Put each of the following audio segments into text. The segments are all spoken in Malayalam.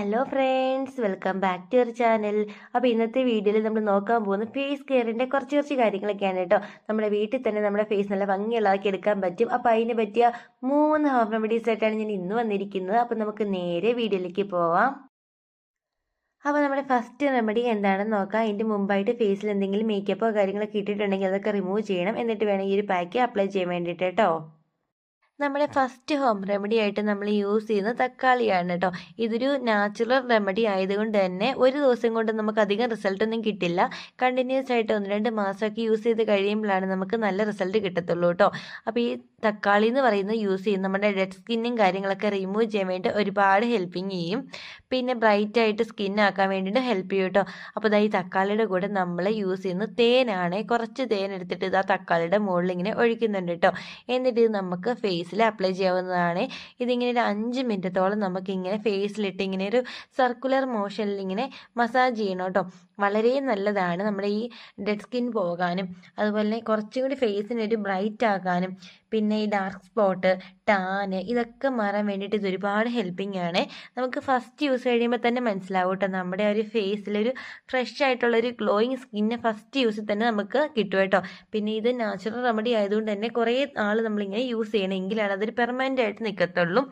Hello friends, welcome back to your channel. അപ്പോൾ ഇന്നത്തെ വീഡിയോയിൽ നമ്മൾ നോക്കാൻ പോകുന്ന ഫേസ് കെയറിൻ്റെ കുറച്ച് കാര്യങ്ങളൊക്കെയാണ് കേട്ടോ. നമ്മുടെ വീട്ടിൽ തന്നെ നമ്മുടെ ഫേസ് നല്ല ഭംഗിയുള്ളതാക്കി എടുക്കാൻ പറ്റും. അപ്പോൾ അതിന് പറ്റിയ 3 ഹോം റെമഡീസ് ആയിട്ടാണ് ഞാൻ ഇന്ന് വന്നിരിക്കുന്നത്. അപ്പോൾ നമുക്ക് നേരെ വീഡിയോയിലേക്ക് പോവാം. അപ്പോൾ നമ്മുടെ ഫസ്റ്റ് റെമഡി എന്താണെന്ന് നോക്കാം. അതിൻ്റെ മുമ്പായിട്ട് ഫേസിൽ എന്തെങ്കിലും മേക്കപ്പോ കാര്യങ്ങളൊക്കെ ഇട്ടിട്ടുണ്ടെങ്കിൽ അതൊക്കെ റിമൂവ് ചെയ്യണം. എന്നിട്ട് വേണം ഈ ഒരു പാക്ക് അപ്ലൈ ചെയ്യാൻ വേണ്ടിയിട്ട് കേട്ടോ. നമ്മുടെ ഫസ്റ്റ് ഹോം റെമഡി ആയിട്ട് നമ്മൾ യൂസ് ചെയ്യുന്നത് തക്കാളിയാണ് കേട്ടോ. ഇതൊരു നാച്ചുറൽ റെമഡി ആയതുകൊണ്ട് തന്നെ ഒരു ദിവസം കൊണ്ട് നമുക്ക് അധികം റിസൾട്ടൊന്നും കിട്ടില്ല. കണ്ടിന്യൂസ് ആയിട്ട് 1-2 മാസമൊക്കെ യൂസ് ചെയ്ത് കഴിയുമ്പോഴാണ് നമുക്ക് നല്ല റിസൾട്ട് കിട്ടത്തുള്ളൂ കേട്ടോ. അപ്പോൾ ഈ തക്കാളി എന്ന് പറയുന്നത് യൂസ് ചെയ്യും നമ്മുടെ ഡെഡ് സ്കിന്നും കാര്യങ്ങളൊക്കെ റിമൂവ് ചെയ്യാൻ വേണ്ടി ഒരുപാട് ഹെൽപ്പിങ് ചെയ്യും. പിന്നെ ബ്രൈറ്റ് ആയിട്ട് സ്കിന്നാക്കാൻ വേണ്ടിയിട്ട് ഹെൽപ്പ് ചെയ്യും കേട്ടോ. അപ്പോൾ ഈ തക്കാളിയുടെ കൂടെ നമ്മൾ യൂസ് ചെയ്യുന്നത് തേനാണ്. കുറച്ച് തേൻ എടുത്തിട്ട് ഇതാ തക്കാളിയുടെ മുകളിൽ ഇങ്ങനെ ഒഴിക്കുന്നുണ്ട് കേട്ടോ. എന്നിട്ട് ഇത് നമുക്ക് ഫേസിൽ അപ്ലൈ ചെയ്യാവുന്നതാണ്. ഇതിങ്ങനെ ഒരു 5 മിനിറ്റത്തോളം നമുക്കിങ്ങനെ ഫേസിലിട്ട് ഇങ്ങനെ ഒരു സർക്കുലർ മോഷനിൽ ഇങ്ങനെ മസാജ് ചെയ്യണം കേട്ടോ. വളരെ നല്ലതാണ് നമ്മുടെ ഈ ഡെഡ് സ്കിൻ പോകാനും അതുപോലെ തന്നെ കുറച്ചും കൂടി ഫേസിന് ഒരു ബ്രൈറ്റ് ആക്കാനും പിന്നെ ഈ ഡാർക്ക് സ്പോട്ട് ടാന് ഇതൊക്കെ മാറാൻ വേണ്ടിയിട്ട് ഇത് ഒരുപാട് ഹെൽപ്പിംഗ് ആണ്. നമുക്ക് ഫസ്റ്റ് യൂസ് കഴിയുമ്പോൾ തന്നെ മനസ്സിലാവും കേട്ടോ, നമ്മുടെ ഒരു ഫേസിലൊരു ഫ്രഷ് ആയിട്ടുള്ളൊരു ഗ്ലോയിങ് സ്കിന്ന് ഫസ്റ്റ് യൂസിൽ തന്നെ നമുക്ക് കിട്ടും കേട്ടോ. പിന്നെ ഇത് നാച്ചുറൽ റെമഡി ആയതുകൊണ്ട് തന്നെ കുറേ നാൾ നമ്മളിങ്ങനെ യൂസ് ചെയ്യണം, എങ്കിലാണ് അതൊരു പെർമനൻ്റ് ആയിട്ട് നിൽക്കത്തുള്ളൂ.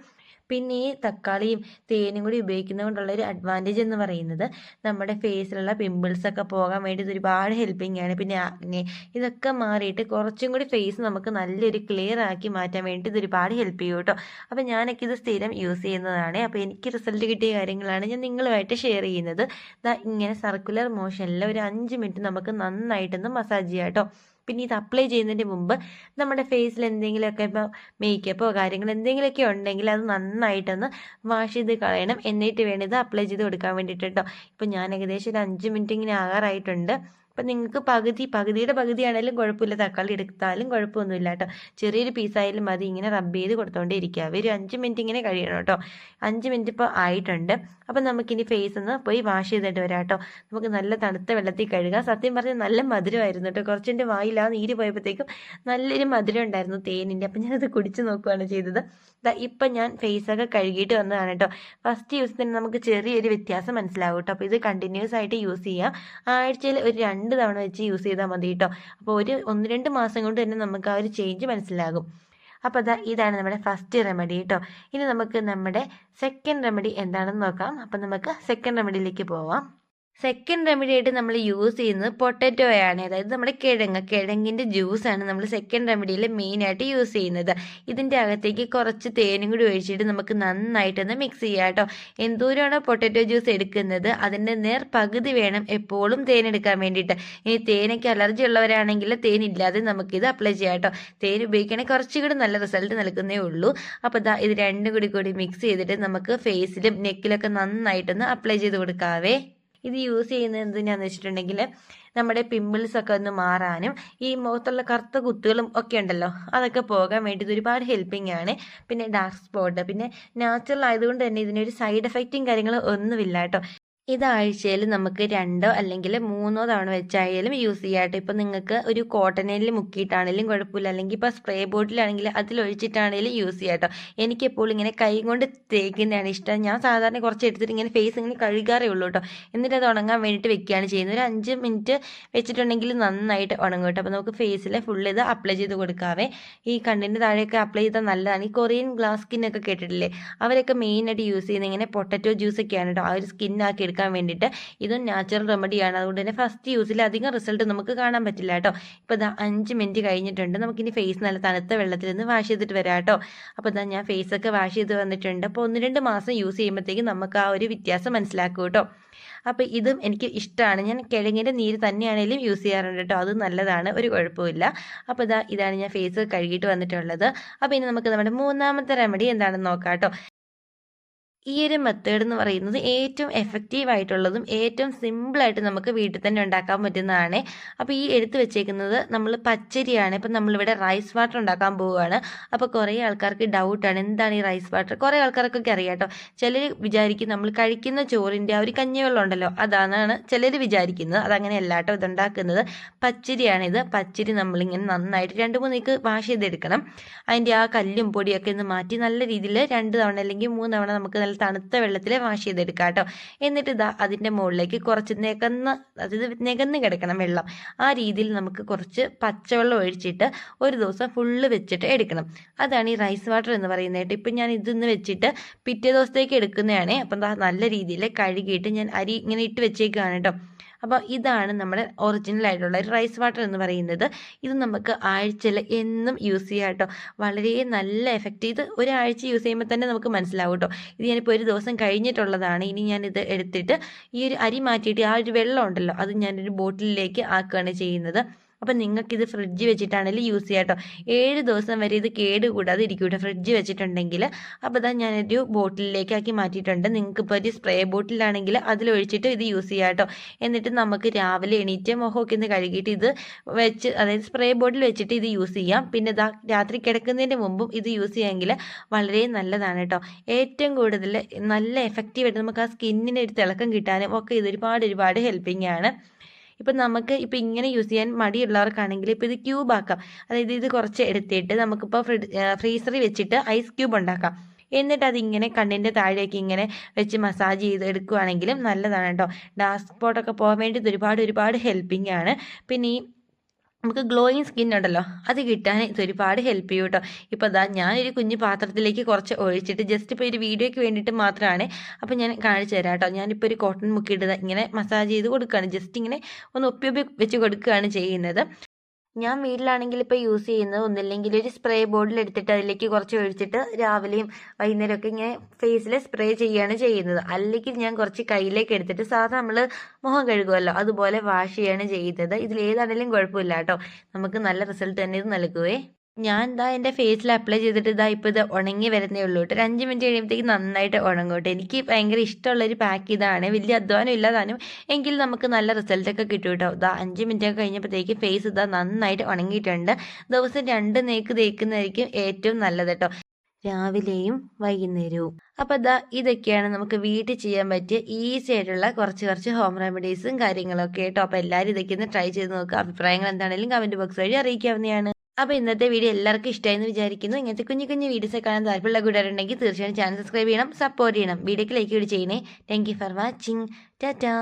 പിന്നെ ഈ തക്കാളിയും തേനും കൂടി ഉപയോഗിക്കുന്നത് കൊണ്ടുള്ളൊരു അഡ്വാൻറ്റേജ് എന്ന് പറയുന്നത് നമ്മുടെ ഫേസിലുള്ള പിമ്പിൾസൊക്കെ പോകാൻ വേണ്ടി ഇത് ഒരുപാട് ഹെൽപ്പിംഗ് ആണ്. പിന്നെ ആക്നെ ഇതൊക്കെ മാറിയിട്ട് കുറച്ചും കൂടി ഫേസ് നമുക്ക് നല്ലൊരു ക്ലിയർ ആക്കി മാറ്റാൻ വേണ്ടി ഇത് ഒരുപാട് ഹെൽപ്പ് ചെയ്യും കേട്ടോ. അപ്പോൾ ഞാനൊക്കെ ഇത് സ്ഥിരം യൂസ് ചെയ്യുന്നതാണ്. അപ്പോൾ എനിക്ക് റിസൾട്ട് കിട്ടിയ കാര്യങ്ങളാണ് ഞാൻ നിങ്ങളുമായിട്ട് ഷെയർ ചെയ്യുന്നത്. ഇങ്ങനെ സർക്കുലർ മോഷനിൽ ഒരു 5 മിനിറ്റ് നമുക്ക് നന്നായിട്ടൊന്ന് മസാജ് ചെയ്യാം കേട്ടോ. പിന്നെ ഇത് അപ്ലൈ ചെയ്യുന്നതിന് മുമ്പ് നമ്മുടെ ഫേസിൽ എന്തെങ്കിലുമൊക്കെ ഇപ്പോൾ മേക്കപ്പോ കാര്യങ്ങൾ എന്തെങ്കിലുമൊക്കെ ഉണ്ടെങ്കിൽ അത് നന്നായിട്ടൊന്ന് വാഷ് ചെയ്ത് കളയണം. എന്നിട്ട് വേണം ഇത് അപ്ലൈ ചെയ്ത് കൊടുക്കാൻ വേണ്ടിയിട്ട് കേട്ടോ. ഇപ്പോൾ ഞാൻ ഏകദേശം ഒരു 5 മിനിറ്റ് ഇങ്ങനെ ആകാറായിട്ടുണ്ട്. അപ്പം നിങ്ങൾക്ക് പകുതിയുടെ പകുതിയാണെങ്കിലും കുഴപ്പമില്ല, തക്കാളി എടുത്താലും കുഴപ്പമൊന്നുമില്ല കേട്ടോ. ചെറിയൊരു പീസായാലും മതി, ഇങ്ങനെ റബ്ബ് ചെയ്ത് കൊടുത്തോണ്ടേ ഇരിക്കുക. ഒരു 5 മിനിറ്റ് ഇങ്ങനെ കഴിയണം കേട്ടോ. 5 മിനിറ്റ് ഇപ്പോൾ ആയിട്ടുണ്ട്. അപ്പം നമുക്കിനി ഫേസ് ഒന്ന് പോയി വാഷ് ചെയ്തിട്ട് വരാം കേട്ടോ. നമുക്ക് നല്ല തണുത്ത വെള്ളത്തിൽ കഴുകാം. സത്യം പറഞ്ഞാൽ നല്ല മധുരമായിരുന്നു കേട്ടോ. കുറച്ചെൻ്റെ വായിൽ ആ നീര് പോയപ്പോഴത്തേക്കും നല്ലൊരു മധുരം ഉണ്ടായിരുന്നു തേനിൻ്റെ. അപ്പം ഞാനത് കുടിച്ച് നോക്കുകയാണ് ചെയ്തത്. ഇപ്പം ഞാൻ ഫേസൊക്കെ കഴുകിയിട്ട് വന്നതാണ് കേട്ടോ. ഫസ്റ്റ് യൂസ് തന്നെ നമുക്ക് ചെറിയൊരു വ്യത്യാസം മനസ്സിലാവും കേട്ടോ. അപ്പോൾ ഇത് കണ്ടിന്യൂസ് ആയിട്ട് യൂസ് ചെയ്യാം. ആഴ്ചയിൽ ഒരു 2 തവണ വെച്ച് യൂസ് ചെയ്താൽ മതി കേട്ടോ. അപ്പോൾ ഒരു 1-2 മാസം കൊണ്ട് തന്നെ നമുക്ക് ആ ഒരു ചേഞ്ച് മനസ്സിലാകും. അപ്പോൾ ഇതാണ് നമ്മുടെ ഫസ്റ്റ് റെമഡി കേട്ടോ. ഇനി നമുക്ക് നമ്മുടെ സെക്കൻഡ് റെമഡി എന്താണെന്ന് നോക്കാം. അപ്പം നമുക്ക് സെക്കൻഡ് റെമഡിയിലേക്ക് പോവാം. സെക്കൻഡ് റെമഡി ആയിട്ട് നമ്മൾ യൂസ് ചെയ്യുന്നത് പൊട്ടറ്റോയാണ്. അതായത് നമ്മുടെ കിഴങ്ങിൻ്റെ ജ്യൂസാണ് നമ്മൾ സെക്കൻഡ് റെമഡിയിൽ മെയിനായിട്ട് യൂസ് ചെയ്യുന്നത്. ഇതിൻ്റെ അകത്തേക്ക് കുറച്ച് തേനും കൂടി ഒഴിച്ചിട്ട് നമുക്ക് നന്നായിട്ടൊന്ന് മിക്സ് ചെയ്യാം കേട്ടോ. എന്തോരമാണോ പൊട്ടറ്റോ ജ്യൂസ് എടുക്കുന്നത് അതിൻ്റെ പകുതി വേണം എപ്പോഴും തേൻ എടുക്കാൻ വേണ്ടിയിട്ട്. ഇനി തേനൊക്കെ അലർജി ഉള്ളവരാണെങ്കിൽ തേനില്ലാതെ നമുക്കിത് അപ്ലൈ ചെയ്യാം കേട്ടോ. തേൻ ഉപയോഗിക്കുകയാണെങ്കിൽ കുറച്ചുകൂടി നല്ല റിസൾട്ട് നൽകുന്നേ ഉള്ളൂ. അപ്പോൾ ഇത് രണ്ടും കൂടി മിക്സ് ചെയ്തിട്ട് നമുക്ക് ഫേസിലും നെക്കിലൊക്കെ നന്നായിട്ടൊന്ന് അപ്ലൈ ചെയ്ത് കൊടുക്കാവേ. ഇത് യൂസ് ചെയ്യുന്നത് എന്തിനാന്ന് വെച്ചിട്ടുണ്ടെങ്കിൽ നമ്മുടെ പിമ്പിൾസൊക്കെ ഒന്ന് മാറാനും ഈ മുഖത്തുള്ള കറുത്ത കുത്തുകളും ഒക്കെ ഉണ്ടല്ലോ അതൊക്കെ പോകാൻ വേണ്ടി ഇത് ഒരുപാട് ഹെൽപ്പിംഗ് ആണ്. പിന്നെ ഡാർക്ക് സ്പോട്ട് പിന്നെ നാച്ചുറൽ ആയതുകൊണ്ട് തന്നെ ഇതിനൊരു സൈഡ് എഫക്റ്റും കാര്യങ്ങളും ഒന്നുമില്ല കേട്ടോ. ഇത് ആഴ്ചയിൽ നമുക്ക് 2 അല്ലെങ്കിൽ 3 തവണ വെച്ചായാലും യൂസ് ചെയ്യാട്ടോ. ഇപ്പം നിങ്ങൾക്ക് ഒരു കോട്ടണിൽ മുക്കിയിട്ടാണെങ്കിലും കുഴപ്പമില്ല, അല്ലെങ്കിൽ ഇപ്പോൾ സ്പ്രേ ബോട്ടിലാണെങ്കിൽ അതിലൊഴിച്ചിട്ടാണെങ്കിലും യൂസ് ചെയ്യാം കേട്ടോ. എനിക്കെപ്പോഴും ഇങ്ങനെ കൈ കൊണ്ട് തേക്കുന്നതാണ് ഇഷ്ടം. ഞാൻ സാധാരണ കുറച്ച് എടുത്തിട്ട് ഇങ്ങനെ ഫേസ് ഇങ്ങനെ കഴുകാറേ ഉള്ളൂ കേട്ടോ. എന്നിട്ട് അത് ഉണങ്ങാൻ വേണ്ടിയിട്ട് വെക്കുകയാണ് ചെയ്യുന്നത്. ഒരു 5 മിനിറ്റ് വെച്ചിട്ടുണ്ടെങ്കിൽ നന്നായിട്ട് ഉണങ്ങും കേട്ടോ. അപ്പോൾ നമുക്ക് ഫേസിൽ ഫുള്ള് ഇത് അപ്ലൈ ചെയ്ത് കൊടുക്കാവേ. ഈ കണ്ണിൻ്റെ താഴെയൊക്കെ അപ്ലൈ ചെയ്താൽ നല്ലതാണ്. ഈ കൊറിയൻ ഗ്ലാസ് സ്കിന്നൊക്കെ കേട്ടിട്ടില്ലേ, അവരൊക്കെ മെയിനായിട്ട് യൂസ് ചെയ്യുന്നത് ഇങ്ങനെ പൊട്ടറ്റോ ജ്യൂസൊക്കെയാണ് കേട്ടോ. ആ ഒരു സ്കിന്നാക്കി എടുക്കാൻ വേണ്ടിയിട്ട്. ഇതും നാച്ചുറൽ റെമഡിയാണ്. അതുകൊണ്ട് തന്നെ ഫസ്റ്റ് യൂസിൽ അധികം റിസൾട്ട് നമുക്ക് കാണാൻ പറ്റില്ല കേട്ടോ. ഇപ്പോൾ 5 മിനിറ്റ് കഴിഞ്ഞിട്ടുണ്ട്. നമുക്കിനി ഫേസ് നല്ല തണുത്ത വെള്ളത്തിൽ നിന്ന് വാഷ് ചെയ്തിട്ട് വരാം കേട്ടോ. അപ്പോൾ ഞാൻ ഫേസൊക്കെ വാഷ് ചെയ്ത് വന്നിട്ടുണ്ട്. അപ്പോൾ 1-2 മാസം യൂസ് ചെയ്യുമ്പോഴത്തേക്കും നമുക്ക് ആ ഒരു വ്യത്യാസം മനസ്സിലാക്കും കേട്ടോ. അപ്പോൾ ഇതും എനിക്ക് ഇഷ്ടമാണ്. ഞാൻ കിഴങ്ങിൻ്റെ നീര് തന്നെയാണെങ്കിലും യൂസ് ചെയ്യാറുണ്ട് കേട്ടോ. അത് നല്ലതാണ്, ഒരു കുഴപ്പമില്ല. അപ്പോൾ ഇതാണ് ഞാൻ ഫേസ് കഴുകിയിട്ട് വന്നിട്ടുള്ളത്. അപ്പോൾ ഇനി നമുക്ക് നമ്മുടെ 3ാമത്തെ റെമഡി എന്താണെന്ന് നോക്കാം കേട്ടോ. ഈ ഒരു മെത്തേഡ് എന്ന് പറയുന്നത് ഏറ്റവും എഫക്റ്റീവ് ആയിട്ടുള്ളതും ഏറ്റവും സിമ്പിളായിട്ട് നമുക്ക് വീട്ടിൽ തന്നെ ഉണ്ടാക്കാൻ പറ്റുന്നതാണ്. അപ്പോൾ ഈ എടുത്തു വെച്ചേക്കുന്നത് നമ്മൾ പച്ചരിയാണ്. ഇപ്പം നമ്മളിവിടെ റൈസ് വാട്ടർ ഉണ്ടാക്കാൻ പോവുകയാണ്. അപ്പോൾ കുറേ ആൾക്കാർക്ക് ഡൗട്ടാണ് എന്താണ് ഈ റൈസ് വാട്ടർ. കുറേ ആൾക്കാർക്കൊക്കെ അറിയാം കേട്ടോ. ചിലർ വിചാരിക്കും നമ്മൾ കഴിക്കുന്ന ചോറിൻ്റെ ആ ഒരു കഞ്ഞിവെള്ളം ഉണ്ടല്ലോ അതാണ് ചിലർ വിചാരിക്കുന്നത്. അതങ്ങനെയല്ല കേട്ടോ. ഇതുണ്ടാക്കുന്നത് പച്ചരിയാണിത്. പച്ചരി നമ്മളിങ്ങനെ നന്നായിട്ട് 2-3 വാഷ് ചെയ്തെടുക്കണം. അതിൻ്റെ ആ കല്ലും പൊടിയൊക്കെ ഒന്ന് മാറ്റി നല്ല രീതിയിൽ 2 തവണ അല്ലെങ്കിൽ 3 തവണ നമുക്ക് നല്ല നല്ല തണുത്ത വെള്ളത്തിൽ വാഷ് ചെയ്തെടുക്കുക കേട്ടോ. എന്നിട്ട് ഇതാ അതിൻ്റെ മുകളിലേക്ക് കുറച്ച് അതായത് നികന്ന് കിടക്കണം വെള്ളം. ആ രീതിയിൽ നമുക്ക് കുറച്ച് പച്ചവെള്ളം ഒഴിച്ചിട്ട് ഒരു ദിവസം ഫുള്ള് വെച്ചിട്ട് എടുക്കണം. അതാണ് ഈ റൈസ് വാട്ടർ എന്ന് പറയുന്നത് കേട്ടോ. ഇപ്പം ഞാൻ ഇതൊന്ന് വെച്ചിട്ട് പിറ്റേ ദിവസത്തേക്ക് എടുക്കുന്നതാണ്. അപ്പം നല്ല രീതിയിൽ കഴുകിയിട്ട് ഞാൻ അരി ഇങ്ങനെ ഇട്ട് വെച്ചേക്കുകയാണ് കേട്ടോ. അപ്പോൾ ഇതാണ് നമ്മുടെ ഒറിജിനൽ ആയിട്ടുള്ള ഒരു റൈസ് വാട്ടർ എന്ന് പറയുന്നത്. ഇത് നമുക്ക് ആഴ്ചയിൽ എന്നും യൂസ് ചെയ്യാം കേട്ടോ. വളരെ നല്ല എഫക്റ്റ്. ഇത് ഒരാഴ്ച യൂസ് ചെയ്യുമ്പോൾ തന്നെ നമുക്ക് മനസ്സിലാവും കേട്ടോ. ഇത് ഞാനിപ്പോൾ ഒരു ദിവസം കഴിഞ്ഞിട്ടുള്ളതാണ്. ഇനി ഞാനിത് എടുത്തിട്ട് ഈ ഒരു അരി മാറ്റിയിട്ട് ആ ഒരു വെള്ളം ഉണ്ടല്ലോ അത് ഞാനൊരു ബോട്ടിലിലേക്ക് ആക്കുകയാണ് ചെയ്യുന്നത്. അപ്പം നിങ്ങൾക്കിത് ഫ്രിഡ്ജ് വെച്ചിട്ടാണെങ്കിൽ യൂസ് ചെയ്യാം കേട്ടോ. 7 ദിവസം വരെ ഇത് കേടുകൂടാതെ ഇരിക്കും കേട്ടോ ഫ്രിഡ്ജ് വെച്ചിട്ടുണ്ടെങ്കിൽ. അപ്പോൾ ഇതാ ഞാനൊരു ബോട്ടിലേക്ക് ആക്കി മാറ്റിയിട്ടുണ്ട്. നിങ്ങൾക്കിപ്പോൾ ഒരു സ്പ്രേ ബോട്ടിലാണെങ്കിൽ അതിലൊഴിച്ചിട്ട് ഇത് യൂസ് ചെയ്യാം കേട്ടോ. എന്നിട്ട് നമുക്ക് രാവിലെ എണീറ്റ് മുഖമൊക്കെ ഒന്ന് കഴുകിയിട്ട് ഇത് വെച്ച്, അതായത് സ്പ്രേ ബോട്ടിൽ വെച്ചിട്ട് ഇത് യൂസ് ചെയ്യാം. പിന്നെ ഇതാ രാത്രി കിടക്കുന്നതിന് മുമ്പും ഇത് യൂസ് ചെയ്യാമെങ്കിൽ വളരെ നല്ലതാണ് കേട്ടോ. ഏറ്റവും കൂടുതൽ നല്ല എഫക്റ്റീവായിട്ട് നമുക്ക് ആ സ്കിന്നിന് ഒരു തിളക്കം കിട്ടാനും ഒക്കെ ഇത് ഒരുപാട് ഹെൽപ്പിംഗ് ആണ്. ഇപ്പം നമുക്ക് ഇപ്പം ഇങ്ങനെ യൂസ് ചെയ്യാൻ മടിയുള്ളവർക്കാണെങ്കിൽ ഇപ്പോൾ ഇത് ക്യൂബ് ആക്കാം. അതായത് ഇത് കുറച്ച് എടുത്തിട്ട് നമുക്കിപ്പോൾ ഫ്രീസറിൽ വെച്ചിട്ട് ഐസ് ക്യൂബ് ഉണ്ടാക്കാം. എന്നിട്ട് അതിങ്ങനെ കണ്ണിൻ്റെ താഴേക്ക് ഇങ്ങനെ വെച്ച് മസാജ് ചെയ്ത് എടുക്കുകയാണെങ്കിലും നല്ലതാണ് കേട്ടോ. ഡാർക്ക് സ്പോട്ടൊക്കെ പോകാൻ വേണ്ടി ഇത് ഒരുപാട് ഹെൽപ്പിംഗ് ആണ്. പിന്നെ ഈ നമുക്ക് ഗ്ലോയിങ് സ്കിൻ ഉണ്ടല്ലോ അത് കിട്ടാൻ ഇത് ഒരുപാട് ഹെൽപ്പ് ചെയ്യും കേട്ടോ. ഇപ്പോൾ അതാ ഞാനൊരു കുഞ്ഞു പാത്രത്തിലേക്ക് കുറച്ച് ഒഴിച്ചിട്ട് ജസ്റ്റ് ഇപ്പോൾ ഒരു വീഡിയോയ്ക്ക് വേണ്ടിയിട്ട് മാത്രമാണ്. അപ്പോൾ ഞാൻ കാണിച്ചു തരാം കേട്ടോ. ഞാനിപ്പോൾ ഒരു കോട്ടൺ മുക്കിയിട്ട് ഇങ്ങനെ മസാജ് ചെയ്ത് കൊടുക്കുകയാണ്. ജസ്റ്റ് ഇങ്ങനെ ഒന്ന് ഒപ്പി വെച്ച് കൊടുക്കുകയാണ് ചെയ്യുന്നത്. ഞാൻ വീട്ടിലാണെങ്കിൽ ഇപ്പോൾ യൂസ് ചെയ്യുന്നത് ഒന്നില്ലെങ്കിൽ ഒരു സ്പ്രേ ബോട്ടിൽ എടുത്തിട്ട് അതിലേക്ക് കുറച്ച് ഒഴിച്ചിട്ട് രാവിലെയും വൈകുന്നേരമൊക്കെ ഇങ്ങനെ ഫേസിൽ സ്പ്രേ ചെയ്യുകയാണ് ചെയ്യുന്നത്. അല്ലെങ്കിൽ ഞാൻ കുറച്ച് കയ്യിലേക്ക് എടുത്തിട്ട് സാധാരണ നമ്മൾ മുഖം കഴുകുമല്ലോ അതുപോലെ വാഷ് ചെയ്യാണ് ചെയ്യുന്നത്. ഇതിലേതാണെങ്കിലും കുഴപ്പമില്ല കേട്ടോ. നമുക്ക് നല്ല റിസൾട്ട് തന്നെ ഇത് നൽകുവേ. ഞാൻ എൻ്റെ ഫേസിൽ അപ്ലൈ ചെയ്തിട്ട് ഇപ്പോൾ ഇത് ഉണങ്ങി വരുന്നേ ഉള്ളൂ കേട്ടോ. ഒരു 5 മിനിറ്റ് കഴിയുമ്പോഴത്തേക്ക് നന്നായിട്ട് ഉണങ്ങും കേട്ടോ. എനിക്ക് ഭയങ്കര ഇഷ്ടമുള്ളൊരു പാക്ക് ഇതാണ്. വലിയ അധ്വാനം ഇല്ലാതാനും എങ്കിൽ നമുക്ക് നല്ല റിസൾട്ടൊക്കെ കിട്ടും കേട്ടോ. 5 മിനിറ്റ് ഒക്കെ കഴിഞ്ഞപ്പോഴത്തേക്ക് ഫേസ് നന്നായിട്ട് ഉണങ്ങിയിട്ടുണ്ട്. ദിവസം 2 നേക്ക് തേക്കുന്നതായിരിക്കും ഏറ്റവും നല്ലത് കേട്ടോ, രാവിലെയും വൈകുന്നേരവും. അപ്പോൾ ഇതൊക്കെയാണ് നമുക്ക് വീട്ടിൽ ചെയ്യാൻ പറ്റിയ ഈസി ആയിട്ടുള്ള കുറച്ച് ഹോം റെമഡീസും കാര്യങ്ങളൊക്കെ കേട്ടോ. അപ്പോൾ എല്ലാവരും ഇതൊക്കെ ഒന്ന് ട്രൈ ചെയ്ത് നോക്കുക. അഭിപ്രായങ്ങൾ എന്താണെങ്കിലും കമൻറ്റ് ബോക്സ് വഴി അറിയിക്കാവുന്നതാണ്. അപ്പോൾ ഇന്നത്തെ വീഡിയോ എല്ലാവർക്കും ഇഷ്ടമായെന്ന് വിചാരിക്കുന്നു. ഇങ്ങനത്തെ കുഞ്ഞു വീഡിയോസ് കാണാൻ താല്പര്യമുള്ള കൂട്ടുകാരുണ്ടെങ്കിൽ തീർച്ചയായും ചാനൽ സബ്സ്ക്രൈബ് ചെയ്യണം, സപ്പോർട്ട് ചെയ്യണം. വീഡിയോക്ക് ലൈക്ക് കൂടി ചെയ്യണേ. Thank you for watching. Tata.